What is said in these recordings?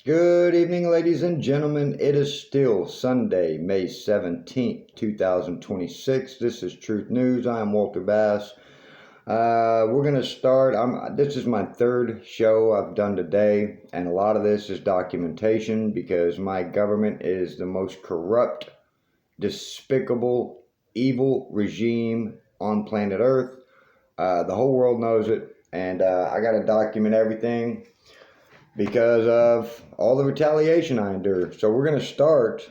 Good evening, ladies and gentlemen. It is still Sunday, May 17th, 2026. This is Truth News. I am Walter Bass. We're going to start. This is my third show I've done today, and a lot of this is documentation because my government is the most corrupt, despicable, evil regime on planet Earth. The whole world knows it, and I got to document everything because of all the retaliation I endure. So we're going to start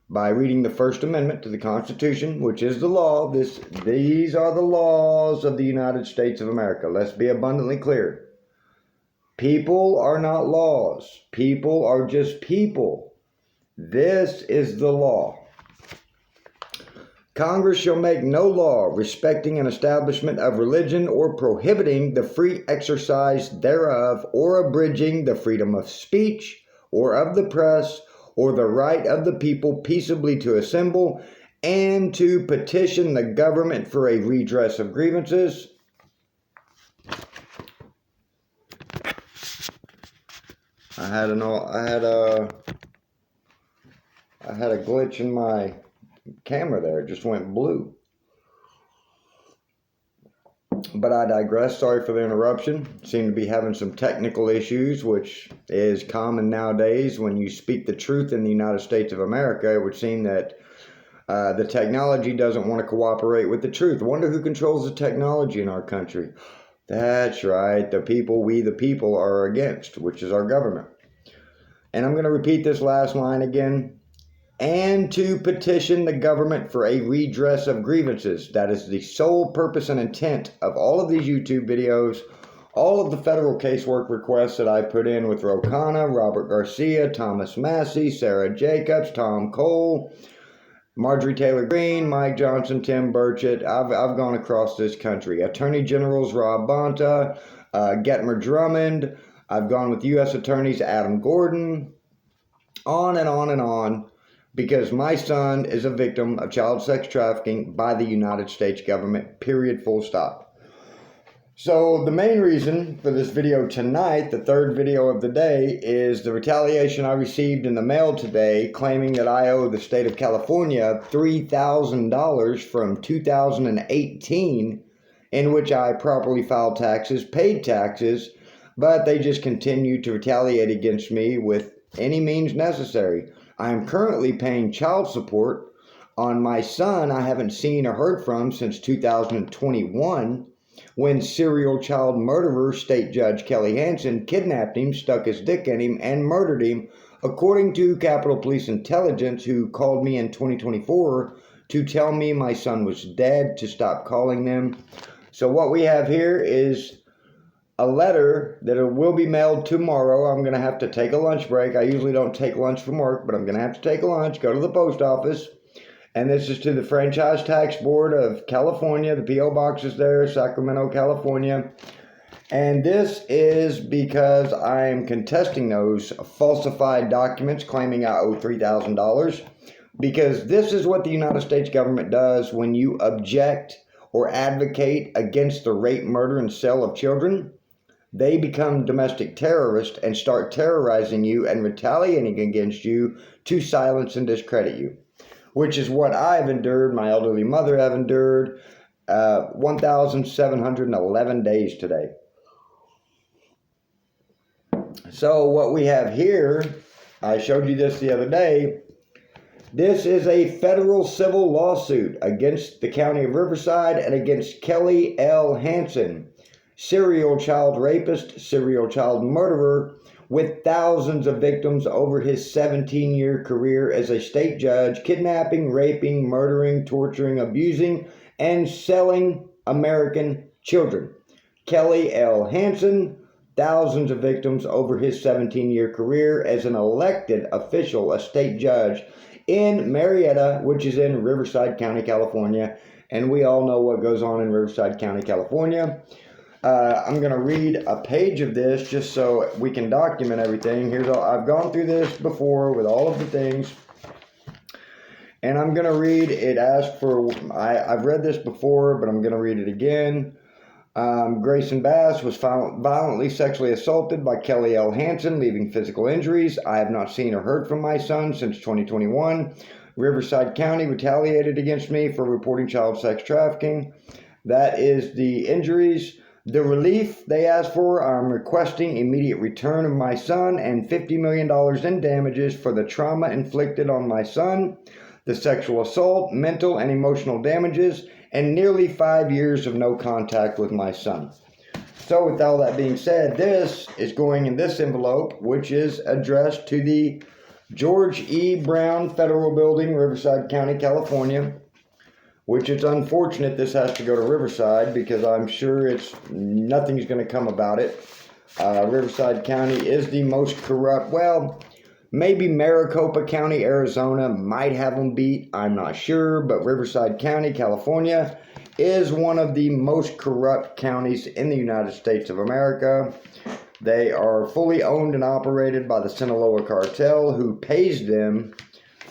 by reading the First Amendment to the Constitution, which is the law. These are the laws of the United States of America. Let's be abundantly clear. People are not laws. People are just people. This is the law. Congress shall make no law respecting an establishment of religion or prohibiting the free exercise thereof or abridging the freedom of speech or of the press or the right of the people peaceably to assemble and to petition the government for a redress of grievances. I had a glitch in my camera there. It just went blue. But I digress. Sorry for the interruption. Seem to be having some technical issues, which is common nowadays. When you speak the truth in the United States of America, it would seem that the technology doesn't want to cooperate with the truth. I wonder who controls the technology in our country. That's right. The people we the people are against, which is our government. And I'm going to repeat this last line again. And to petition the government for a redress of grievances. That is the sole purpose and intent of all of these YouTube videos, all of the federal casework requests that I put in with Ro Khanna, Robert Garcia, Thomas Massey, Sarah Jacobs, Tom Cole, Marjorie Taylor Greene, Mike Johnson, Tim Burchett. I've gone across this country. Attorney Generals Rob Bonta, Getmer Drummond. I've gone with U.S. Attorneys Adam Gordon, on and on and on. Because my son is a victim of child sex trafficking by the United States government, period, full stop. So the main reason for this video tonight, the third video of the day, is the retaliation I received in the mail today claiming that I owe the state of California $3,000 from 2018, in which I properly filed taxes, paid taxes, but they just continue to retaliate against me with any means necessary. I am currently paying child support on my son I haven't seen or heard from since 2021 when serial child murderer State Judge Kelly Hansen kidnapped him, stuck his dick in him, and murdered him, according to Capitol Police Intelligence, who called me in 2024 to tell me my son was dead, to stop calling them. So what we have here is a letter that will be mailed tomorrow. I'm going to have to take a lunch break. I usually don't take lunch from work, but I'm going to have to take a lunch, go to the post office. And this is to the Franchise Tax Board of California. The P.O. Box is there, Sacramento, California. And this is because I am contesting those falsified documents claiming I owe $3,000. Because this is what the United States government does when you object or advocate against the rape, murder, and sale of children. They become domestic terrorists and start terrorizing you and retaliating against you to silence and discredit you, which is what I've endured, my elderly mother have endured, 1,711 days today. So what we have here, I showed you this the other day, this is a federal civil lawsuit against the County of Riverside and against Kelly L. Hansen, serial child rapist, serial child murderer, with thousands of victims over his 17-year career as a state judge, kidnapping, raping, murdering, torturing, abusing, and selling American children. Kelly L. Hansen, thousands of victims over his 17-year career as an elected official, a state judge in Marietta, which is in Riverside County, California. And we all know what goes on in Riverside County, California. I'm going to read a page of this just so we can document everything. I've gone through this before with all of the things. And I'm going to read, it asks for, I've read this before, but I'm going to read it again. Grayson Bass was violently sexually assaulted by Kelly L. Hansen, leaving physical injuries. I have not seen or heard from my son since 2021. Riverside County retaliated against me for reporting child sex trafficking. That is the injuries. The relief they asked for, I'm requesting immediate return of my son and $50 million in damages for the trauma inflicted on my son, the sexual assault, mental and emotional damages, and nearly 5 years of no contact with my son. So with all that being said, this is going in this envelope, which is addressed to the George E. Brown Federal Building, Riverside County, California, which is unfortunate this has to go to Riverside because I'm sure nothing's going to come about it. Riverside County is the most corrupt, well, maybe Maricopa County, Arizona might have them beat, I'm not sure, but Riverside County, California is one of the most corrupt counties in the United States of America. They are fully owned and operated by the Sinaloa cartel, who pays them,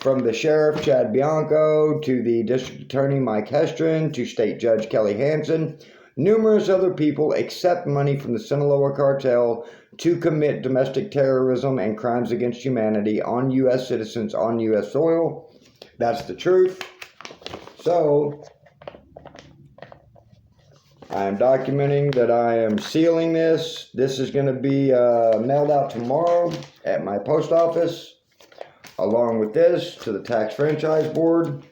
from the sheriff, Chad Bianco, to the district attorney, Mike Hestron, to state judge Kelly Hansen. Numerous other people accept money from the Sinaloa cartel to commit domestic terrorism and crimes against humanity on U.S. citizens on U.S. soil. That's the truth. So, I am documenting that I am sealing this. This is going to be mailed out tomorrow at my post office, along with this to the Tax Franchise Board.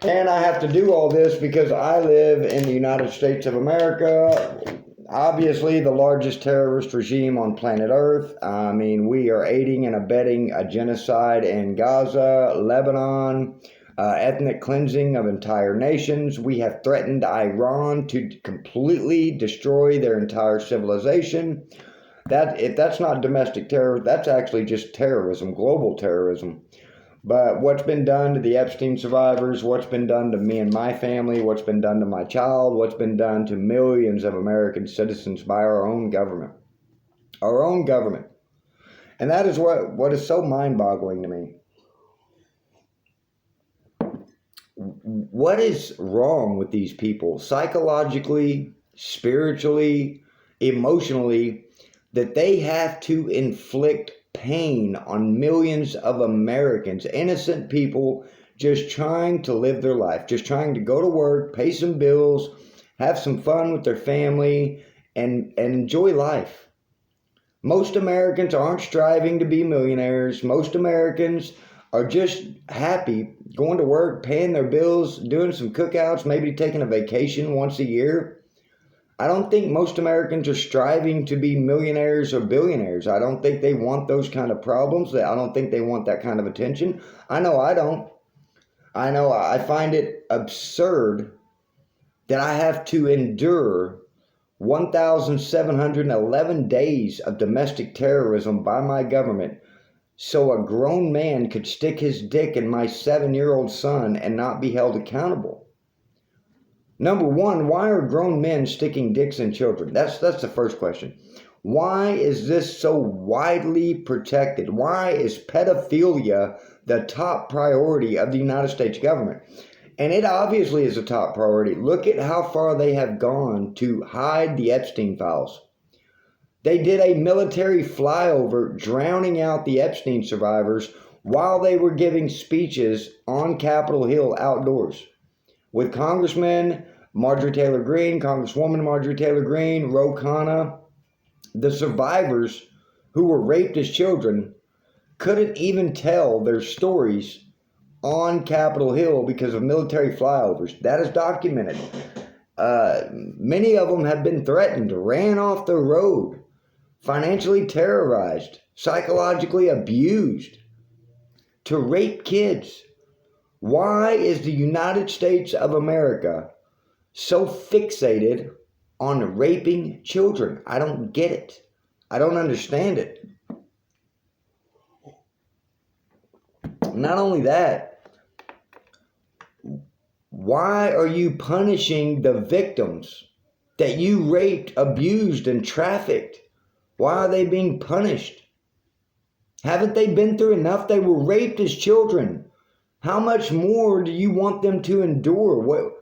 And I have to do all this because I live in the United States of America, obviously the largest terrorist regime on planet Earth. I mean, we are aiding and abetting a genocide in Gaza, Lebanon, ethnic cleansing of entire nations. We have threatened Iran to completely destroy their entire civilization. If that's not domestic terror, that's actually just terrorism, global terrorism. But what's been done to the Epstein survivors, what's been done to me and my family, what's been done to my child, what's been done to millions of American citizens by our own government. Our own government. And that is what is so mind-boggling to me. What is wrong with these people psychologically, spiritually, emotionally, that they have to inflict pain on millions of Americans, innocent people just trying to live their life, just trying to go to work, pay some bills, have some fun with their family, and enjoy life. Most Americans aren't striving to be millionaires. Most Americans are just happy going to work, paying their bills, doing some cookouts, maybe taking a vacation once a year. I don't think most Americans are striving to be millionaires or billionaires. I don't think they want those kind of problems. I don't think they want that kind of attention. I know I don't. I know I find it absurd that I have to endure 1,711 days of domestic terrorism by my government so a grown man could stick his dick in my 7-year-old son and not be held accountable. Number one, why are grown men sticking dicks in children? That's the first question. Why is this so widely protected? Why is pedophilia the top priority of the United States government? And it obviously is a top priority. Look at how far they have gone to hide the Epstein files. They did a military flyover drowning out the Epstein survivors while they were giving speeches on Capitol Hill outdoors, with Congressman Marjorie Taylor Greene, Congresswoman Marjorie Taylor Greene, Ro Khanna. The survivors who were raped as children couldn't even tell their stories on Capitol Hill because of military flyovers. That is documented. Many of them have been threatened, ran off the road, financially terrorized, psychologically abused, to rape kids. Why is the United States of America so fixated on raping children? I don't get it. I don't understand it. Not only that, why are you punishing the victims that you raped, abused, and trafficked? Why are they being punished? Haven't they been through enough? They were raped as children. How much more do you want them to endure?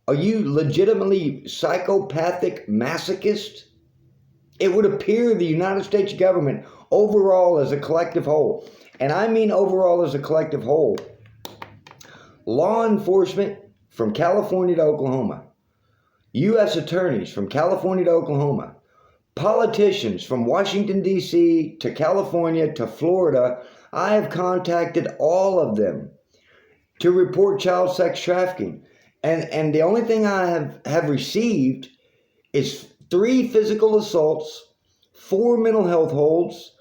Are you legitimately psychopathic masochist? It would appear the United States government overall as a collective whole, and I mean overall as a collective whole, law enforcement from California to Oklahoma, U.S. attorneys from California to Oklahoma, politicians from Washington, D.C. to California to Florida, I have contacted all of them to report child sex trafficking. And the only thing I have received is 3 physical assaults, 4 mental health holds,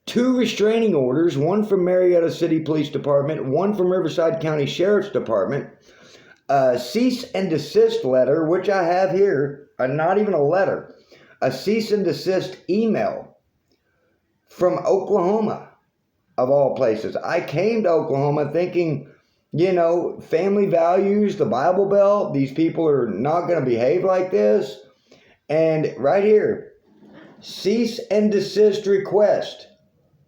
2 restraining orders, 1 from Marietta City Police Department, 1 from Riverside County Sheriff's Department, a cease and desist letter, which I have here, not even a letter, a cease and desist email from Oklahoma, of all places. I came to Oklahoma thinking, family values, the Bible Belt, these people are not going to behave like this. And right here, cease and desist request.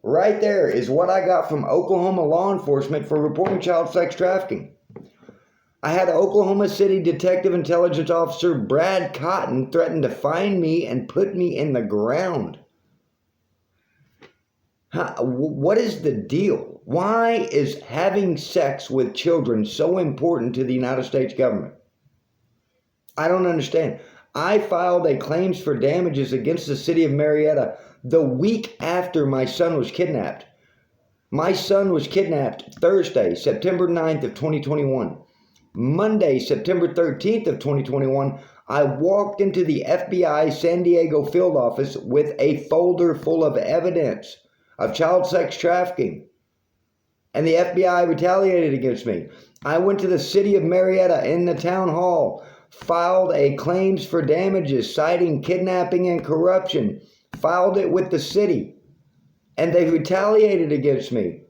Right there is what I got from Oklahoma law enforcement for reporting child sex trafficking. I had Oklahoma City Detective Intelligence Officer Brad Cotton threaten to find me and put me in the ground. What is the deal? Why is having sex with children so important to the United States government? I don't understand. I filed a claims for damages against the city of Marietta the week after my son was kidnapped. My son was kidnapped Thursday, September 9th of 2021. Monday, September 13th of 2021, I walked into the FBI San Diego field office with a folder full of evidence of child sex trafficking. And the FBI retaliated against me. I went to the city of Marietta in the town hall, filed a claims for damages citing kidnapping and corruption, filed it with the city, and they retaliated against me.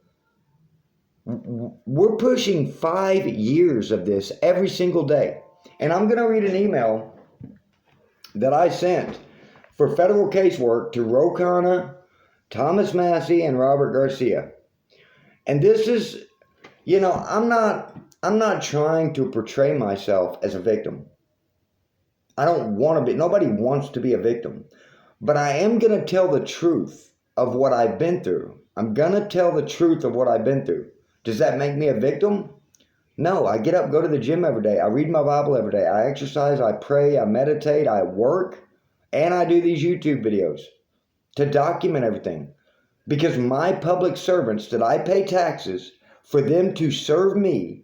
We're pushing 5 years of this every single day. And I'm going to read an email that I sent for federal casework to Ro Khanna, Thomas Massey, and Robert Garcia. And this is, I'm not trying to portray myself as a victim. I don't want to be, nobody wants to be a victim. But I am going to tell the truth of what I've been through. I'm going to tell the truth of what I've been through. Does that make me a victim? No, I get up, go to the gym every day. I read my Bible every day. I exercise, I pray, I meditate, I work, and I do these YouTube videos to document everything. Because my public servants that I pay taxes for them to serve me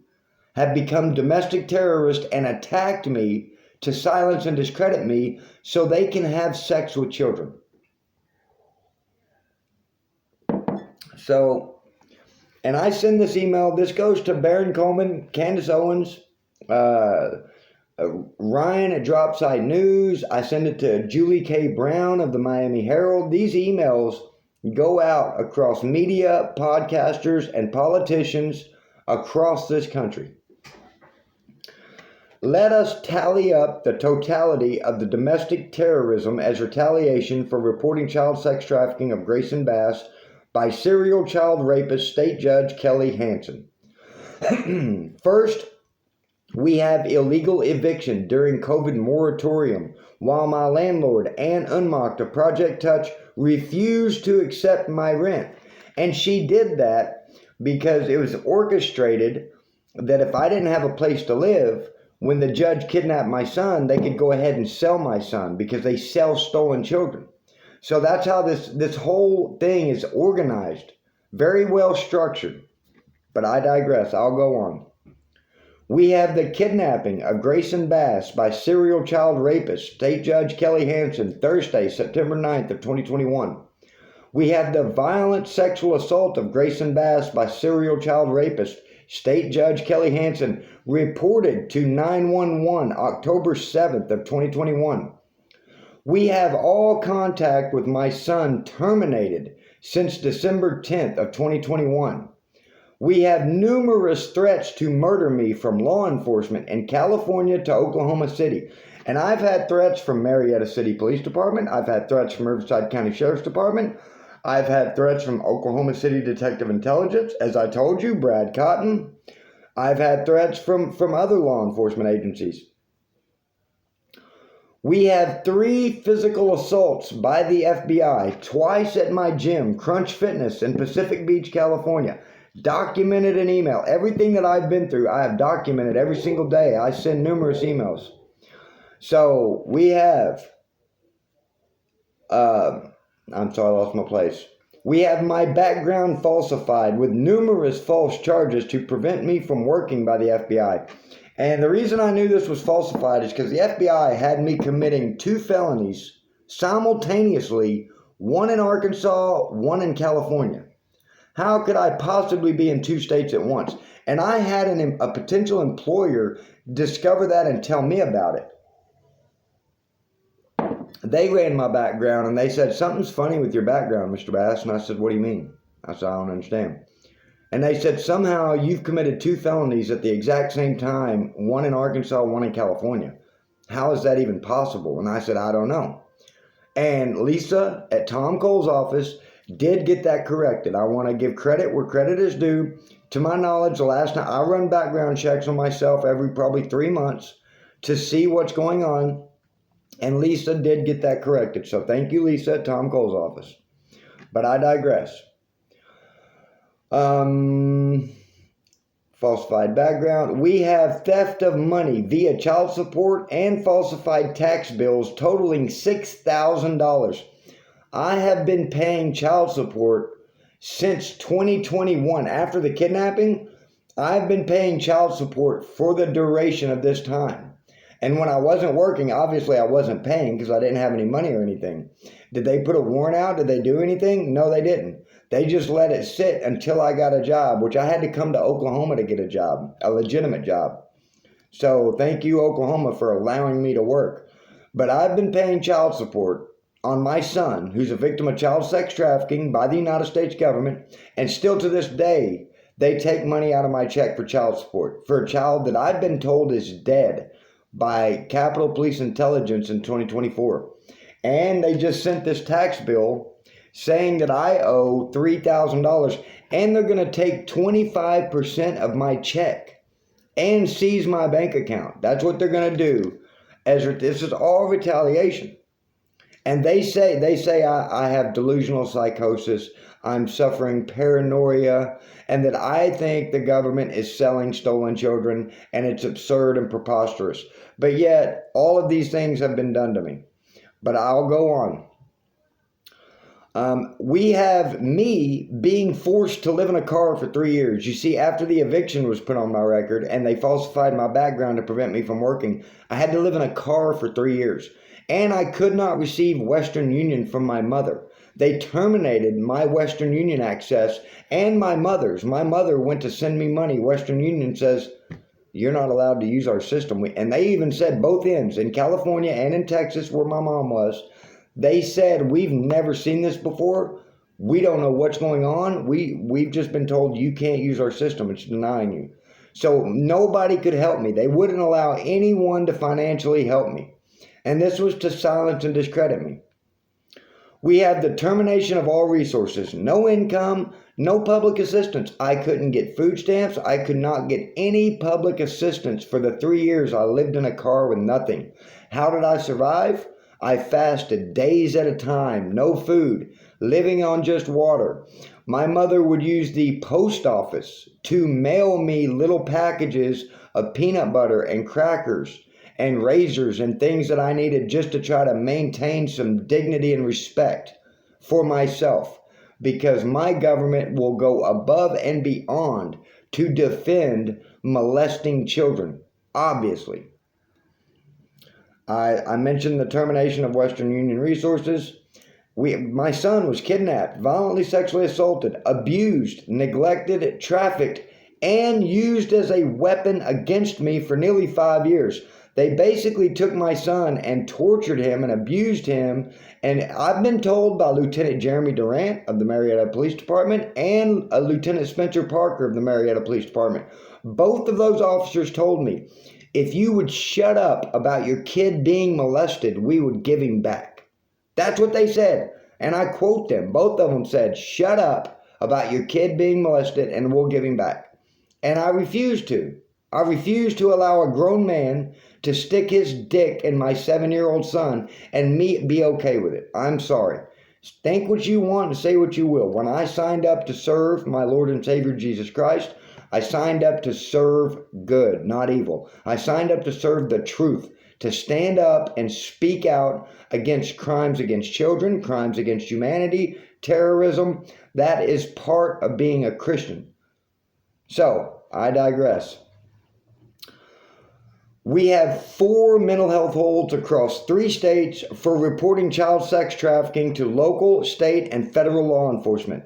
have become domestic terrorists and attacked me to silence and discredit me so they can have sex with children. So, and I send this email. This goes to Baron Coleman, Candace Owens, Ryan at Dropside News. I send it to Julie K. Brown of the Miami Herald. These emails go out across media, podcasters, and politicians across this country. Let us tally up the totality of the domestic terrorism as retaliation for reporting child sex trafficking of Grayson Bass by serial child rapist State Judge Kelly Hansen. First, we have illegal eviction during COVID moratorium, while my landlord, Ann Unmocked of Project Touch, refused to accept my rent. And she did that because it was orchestrated that if I didn't have a place to live, when the judge kidnapped my son, they could go ahead and sell my son because they sell stolen children. So that's how this whole thing is organized. Very well structured. But I digress. I'll go on. We have the kidnapping of Grayson Bass by serial child rapist, State Judge Kelly Hansen, Thursday, September 9th of 2021. We have the violent sexual assault of Grayson Bass by serial child rapist, State Judge Kelly Hansen, reported to 911 October 7th of 2021. We have all contact with my son terminated since December 10th of 2021. We have numerous threats to murder me from law enforcement in California to Oklahoma City. And I've had threats from Marietta City Police Department. I've had threats from Riverside County Sheriff's Department. I've had threats from Oklahoma City Detective Intelligence, as I told you, Brad Cotton. I've had threats from other law enforcement agencies. We have 3 physical assaults by the FBI, twice at my gym, Crunch Fitness in Pacific Beach, California. Documented in email. Everything that I've been through, I have documented every single day. I send numerous emails. So we have, I'm sorry, I lost my place. We have my background falsified with numerous false charges to prevent me from working by the FBI. And the reason I knew this was falsified is because the FBI had me committing 2 felonies simultaneously, one in Arkansas, one in California. How could I possibly be in 2 states at once? And I had a potential employer discover that and tell me about it. They ran my background and they said, something's funny with your background, Mr. Bass. And I said, what do you mean? I said, I don't understand. And they said, somehow you've committed 2 felonies at the exact same time, one in Arkansas, one in California. How is that even possible? And I said, I don't know. And Lisa at Tom Cole's office did get that corrected. I want to give credit where credit is due. To my knowledge, the last time I run background checks on myself every probably 3 months to see what's going on. And Lisa did get that corrected. So thank you, Lisa at Tom Cole's office. But I digress. Falsified background. We have theft of money via child support and falsified tax bills totaling $6,000. I have been paying child support since 2021. After the kidnapping, I've been paying child support for the duration of this time. And when I wasn't working, obviously I wasn't paying because I didn't have any money or anything. Did they put a warrant out? Did they do anything? No, they didn't. They just let it sit until I got a job, which I had to come to Oklahoma to get a job, a legitimate job. So thank you, Oklahoma, for allowing me to work. But I've been paying child support on my son, who's a victim of child sex trafficking by the United States government. And still to this day, they take money out of my check for child support for a child that I've been told is dead by Capitol Police Intelligence in 2024. And they just sent this tax bill saying that I owe $3,000, and they're going to take 25% of my check and seize my bank account. That's what they're going to do. This is all retaliation. And they say I have delusional psychosis, I'm suffering paranoia, and that I think the government is selling stolen children, and it's absurd and preposterous. But yet, all of these things have been done to me. But I'll go on. We have me being forced to live in a car for 3 years. You see, after the eviction was put on my record and they falsified my background to prevent me from working, I had to live in a car for 3 years. And I could not receive Western Union from my mother. They terminated my Western Union access and my mother's. My mother went to send me money. Western Union says, you're not allowed to use our system. And they even said both ends, in California and in Texas where my mom was, they said, we've never seen this before. We don't know what's going on. We've just been told you can't use our system. It's denying you. So nobody could help me. They wouldn't allow anyone to financially help me. And this was to silence and discredit me. We have the termination of all resources. No income, no public assistance. I couldn't get food stamps. I could not get any public assistance for the 3 years I lived in a car with nothing. How did I survive? I fasted days at a time, no food, living on just water. My mother would use the post office to mail me little packages of peanut butter and crackers and razors and things that I needed just to try to maintain some dignity and respect for myself, because my government will go above and beyond to defend molesting children, obviously. I mentioned the termination of Western Union resources. My son was kidnapped, violently sexually assaulted, abused, neglected, trafficked, and used as a weapon against me for nearly 5 years. They basically took my son and tortured him and abused him. And I've been told by Lieutenant Jeremy Durant of the Marietta Police Department and Lieutenant Spencer Parker of the Marietta Police Department. Both of those officers told me, if you would shut up about your kid being molested, we would give him back. That's what they said. And I quote them. Both of them said, shut up about your kid being molested and we'll give him back. And I refused to. I refused to allow a grown man to stick his dick in my 7-year-old son and me be okay with it. I'm sorry. Think what you want and say what you will. When I signed up to serve my Lord and Savior Jesus Christ, I signed up to serve good, not evil. I signed up to serve the truth, to stand up and speak out against crimes against children, crimes against humanity, terrorism. That is part of being a Christian. So, I digress. We have 4 mental health holds across 3 states for reporting child sex trafficking to local, state, and federal law enforcement.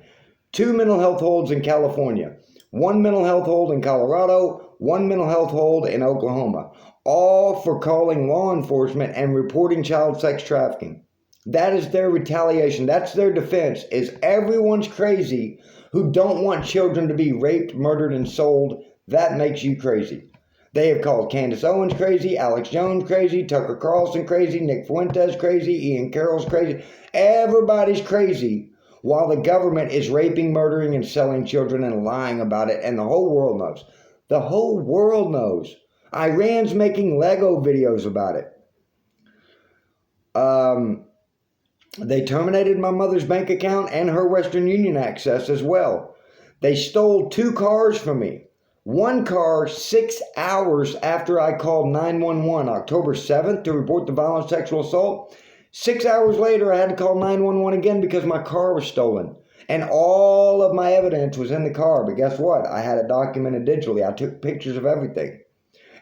2 mental health holds in California. 1 mental health hold in Colorado. 1 mental health hold in Oklahoma. All for calling law enforcement and reporting child sex trafficking. That is their retaliation. That's their defense, is everyone's crazy who don't want children to be raped, murdered, and sold. That makes you crazy. They have called Candace Owens crazy, Alex Jones crazy, Tucker Carlson crazy, Nick Fuentes crazy, Ian Carroll's crazy. Everybody's crazy while the government is raping, murdering, and selling children and lying about it, and the whole world knows. The whole world knows. Iran's making Lego videos about it. They terminated my mother's bank account and her Western Union access as well. They stole 2 cars from me. 1 car 6 hours after I called 911 October 7th to report the violent sexual assault. 6 hours later, I had to call 911 again because my car was stolen. And all of my evidence was in the car. But guess what? I had it documented digitally. I took pictures of everything.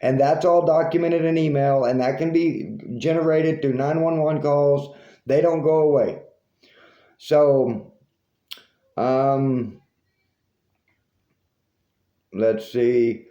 And that's all documented in email, and that can be generated through 911 calls. They don't go away. So, let's see.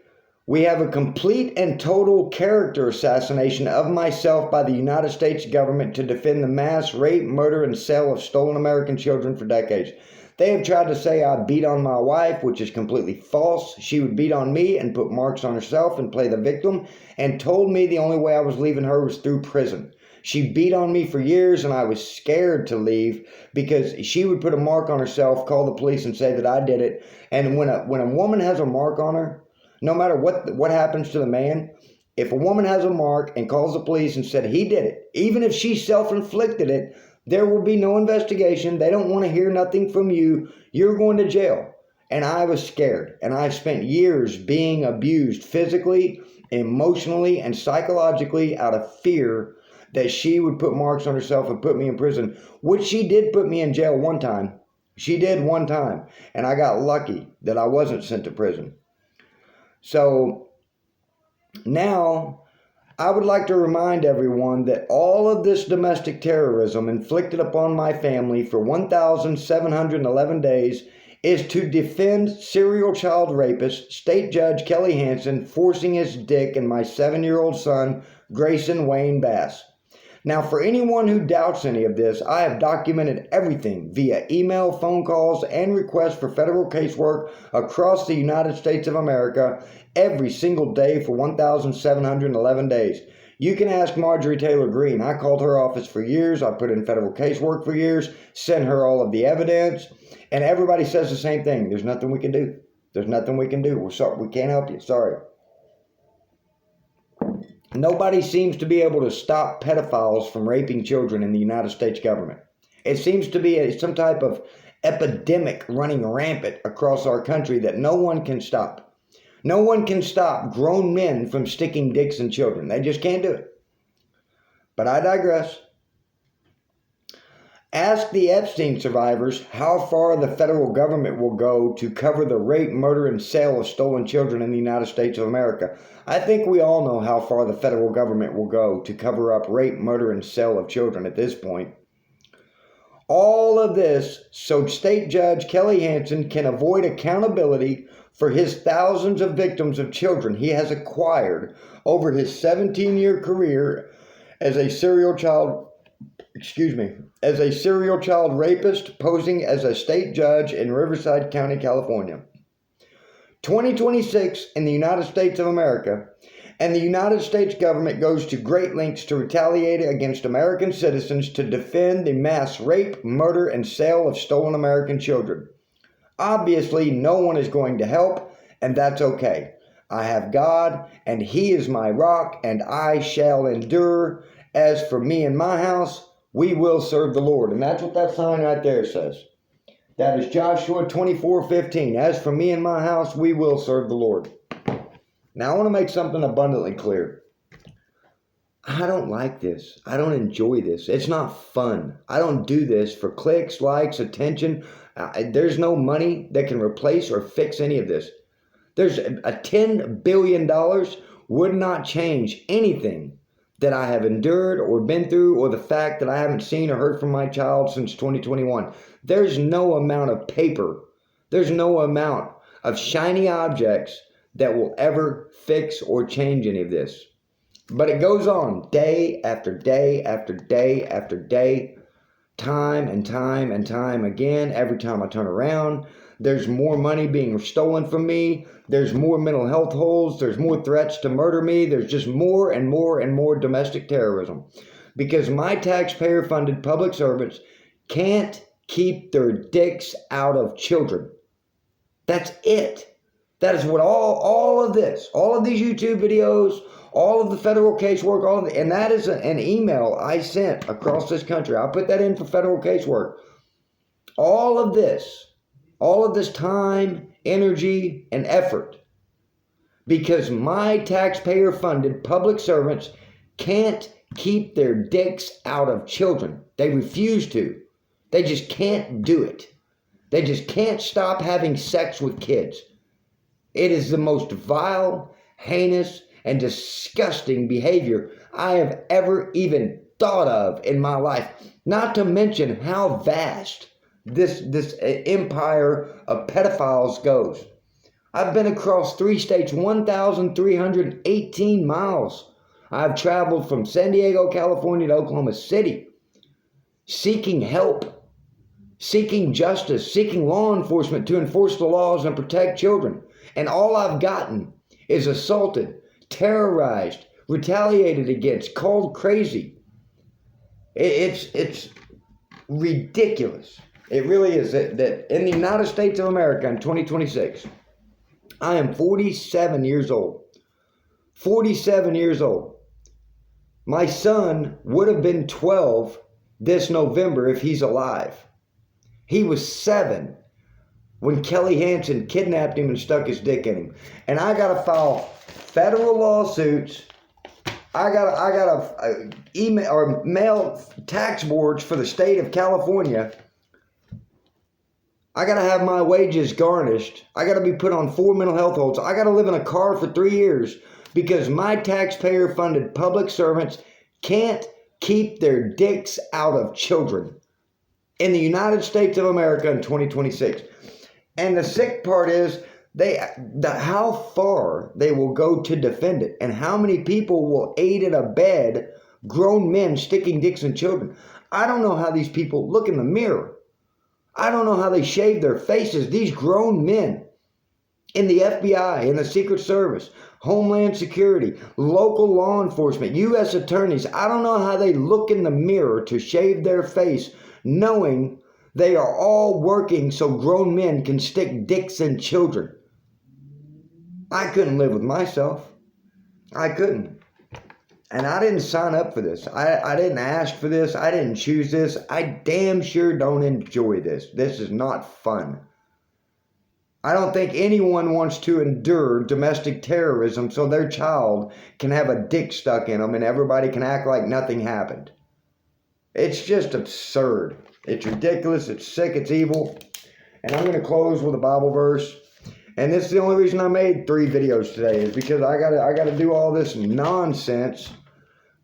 We have a complete and total character assassination of myself by the United States government to defend the mass rape, murder, and sale of stolen American children for decades. They have tried to say I beat on my wife, which is completely false. She would beat on me and put marks on herself and play the victim, and told me the only way I was leaving her was through prison. She beat on me for years, and I was scared to leave because she would put a mark on herself, call the police, and say that I did it. And when a woman has a mark on her, no matter what happens to the man, if a woman has a mark and calls the police and said he did it, even if she self-inflicted it, there will be no investigation. They don't want to hear nothing from you. You're going to jail. And I was scared. And I spent years being abused physically, emotionally, and psychologically out of fear that she would put marks on herself and put me in prison, which she did put me in jail one time. She did one time. And I got lucky that I wasn't sent to prison. So now I would like to remind everyone that all of this domestic terrorism inflicted upon my family for 1,711 days is to defend serial child rapist, State Judge Kelly Hansen, forcing his dick in my 7-year-old son, Grayson Wayne Bass. Now, for anyone who doubts any of this, I have documented everything via email, phone calls, and requests for federal casework across the United States of America every single day for 1,711 days. You can ask Marjorie Taylor Greene. I called her office for years. I put in federal casework for years, sent her all of the evidence, and everybody says the same thing. There's nothing we can do. There's nothing we can do. We're sorry. We can't help you. Sorry. Nobody seems to be able to stop pedophiles from raping children in the United States government. It seems to be some type of epidemic running rampant across our country that no one can stop. No one can stop grown men from sticking dicks in children. They just can't do it. But I digress. Ask the Epstein survivors how far the federal government will go to cover the rape, murder, and sale of stolen children in the United States of America. I think we all know how far the federal government will go to cover up rape, murder, and sale of children at this point. All of this so State Judge Kelly Hansen can avoid accountability for his thousands of victims of children he has acquired over his 17-year career as a serial child rapist posing as a state judge in Riverside County, California. 2026 in the United States of America, and the United States government goes to great lengths to retaliate against American citizens to defend the mass rape, murder, and sale of stolen American children. Obviously, no one is going to help, and that's okay. I have God, and he is my rock, and I shall endure. As for me and my house, we will serve the Lord. And that's what that sign right there says. That is Joshua 24:15. As for me and my house, we will serve the Lord. Now I want to make something abundantly clear. I don't like this. I don't enjoy this. It's not fun. I don't do this for clicks, likes, attention. There's no money that can replace or fix any of this. There's a $10 billion would not change anything that I have endured or been through, or the fact that I haven't seen or heard from my child since 2021. There's no amount of paper. There's no amount of shiny objects that will ever fix or change any of this. But it goes on day after day after day after day, time and time and time again. Every time I turn around, there's more money being stolen from me. There's more mental health holes. There's more threats to murder me. There's just more and more and more domestic terrorism. Because my taxpayer-funded public servants can't keep their dicks out of children. That's it. That is what all of this, all of these YouTube videos, all of the federal casework, and that is an email I sent across this country. I'll put that in for federal casework. All of this time, energy, and effort, because my taxpayer-funded public servants can't keep their dicks out of children. They refuse to. They just can't do it. They just can't stop having sex with kids. It is the most vile, heinous, and disgusting behavior I have ever even thought of in my life. Not to mention how vast this empire of pedophiles goes. I've been across 3 states, 1,318 miles. I've traveled from San Diego, California to Oklahoma City, seeking help, seeking justice, seeking law enforcement to enforce the laws and protect children. And all I've gotten is assaulted, terrorized, retaliated against, called crazy. It's ridiculous. It really is that in the United States of America in 2026, I am 47 years old. 47 years old. My son would have been 12 this November if he's alive. He was 7 when Kelly Hansen kidnapped him and stuck his dick in him. And I got to file federal lawsuits. I got email or mail tax boards for the state of California. I got to have my wages garnished. I got to be put on 4 mental health holds. I got to live in a car for 3 years because my taxpayer-funded public servants can't keep their dicks out of children in the United States of America in 2026. And the sick part is how far they will go to defend it, and how many people will aid and abet grown men sticking dicks in children. I don't know how these people look in the mirror. I don't know how they shave their faces. These grown men in the FBI, in the Secret Service, Homeland Security, local law enforcement, U.S. attorneys, I don't know how they look in the mirror to shave their face knowing they are all working so grown men can stick dicks in children. I couldn't live with myself. I couldn't. And I didn't sign up for this. I didn't ask for this. I didn't choose this. I damn sure don't enjoy this. This is not fun. I don't think anyone wants to endure domestic terrorism so their child can have a dick stuck in them and everybody can act like nothing happened. It's just absurd. It's ridiculous. It's sick. It's evil. And I'm going to close with a Bible verse. And this is the only reason I made 3 videos today, is because I gotta do all this nonsense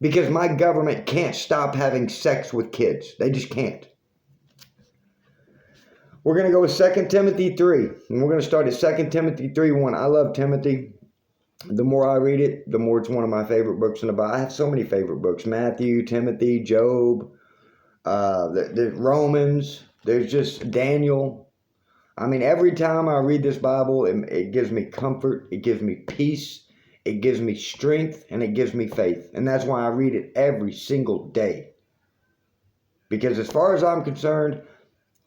because my government can't stop having sex with kids. They just can't. We're going to go with 2 Timothy 3. And we're going to start at 2 Timothy 3:1. I love Timothy. The more I read it, the more it's one of my favorite books in the Bible. I have so many favorite books. Matthew, Timothy, Job, the Romans. There's just Daniel. I mean, every time I read this Bible, it gives me comfort, it gives me peace, it gives me strength, and it gives me faith. And that's why I read it every single day. Because as far as I'm concerned,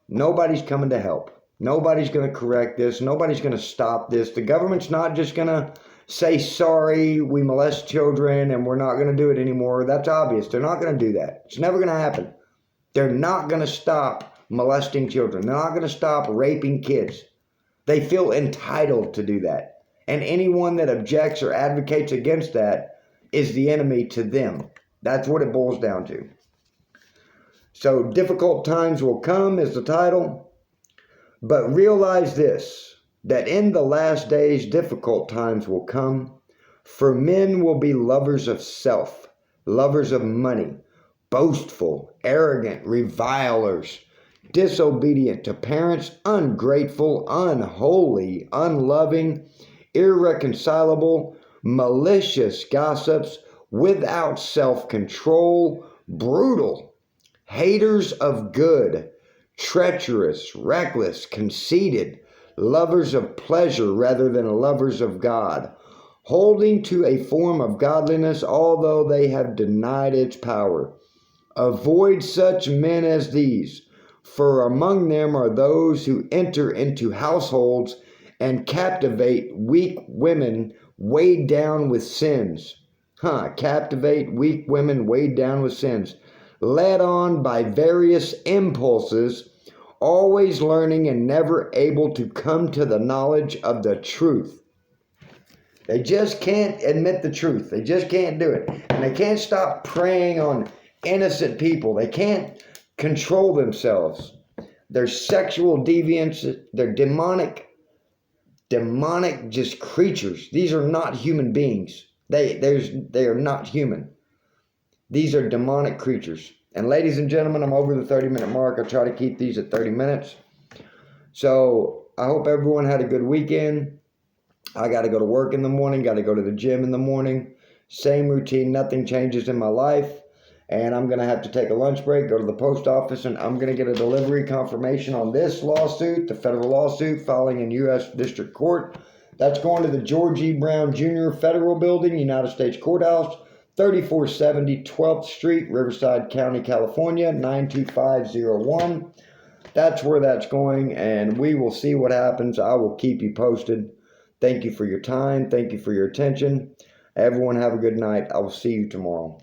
nobody's coming to help. Nobody's going to correct this. Nobody's going to stop this. The government's not just going to say sorry, we molest children and we're not going to do it anymore. That's obvious. They're not going to do that. It's never going to happen. They're not going to stop molesting children. They're not going to stop raping kids. They feel entitled to do that. And anyone that objects or advocates against that is the enemy to them. That's what it boils down to. So difficult times will come is the title. But realize this, that in the last days difficult times will come. For men will be lovers of self, lovers of money, boastful, arrogant, revilers, disobedient to parents, ungrateful, unholy, unloving, irreconcilable, malicious gossips, without self-control, brutal, haters of good, treacherous, reckless, conceited, lovers of pleasure rather than lovers of God, holding to a form of godliness although they have denied its power. Avoid such men as these, for among them are those who enter into households and captivate weak women weighed down with sins. Captivate weak women weighed down with sins, led on by various impulses, always learning and never able to come to the knowledge of the truth. They just can't admit the truth. They just can't do it. And they can't stop preying on innocent people. They can't control themselves. They're sexual deviants. They're demonic just creatures. These are not human beings. They are not human. These are demonic creatures. And ladies and gentlemen, I'm over the 30-minute mark. I try to keep these at 30 minutes. So I hope everyone had a good weekend. I got to go to work in the morning, got to go to the gym in the morning. Same routine, nothing changes in my life. And I'm going to have to take a lunch break, go to the post office, and I'm going to get a delivery confirmation on this lawsuit, the federal lawsuit filing in U.S. District Court. That's going to the George E. Brown Jr. Federal Building, United States Courthouse, 3470 12th Street, Riverside County, California, 92501. That's where that's going, and we will see what happens. I will keep you posted. Thank you for your time. Thank you for your attention. Everyone have a good night. I will see you tomorrow.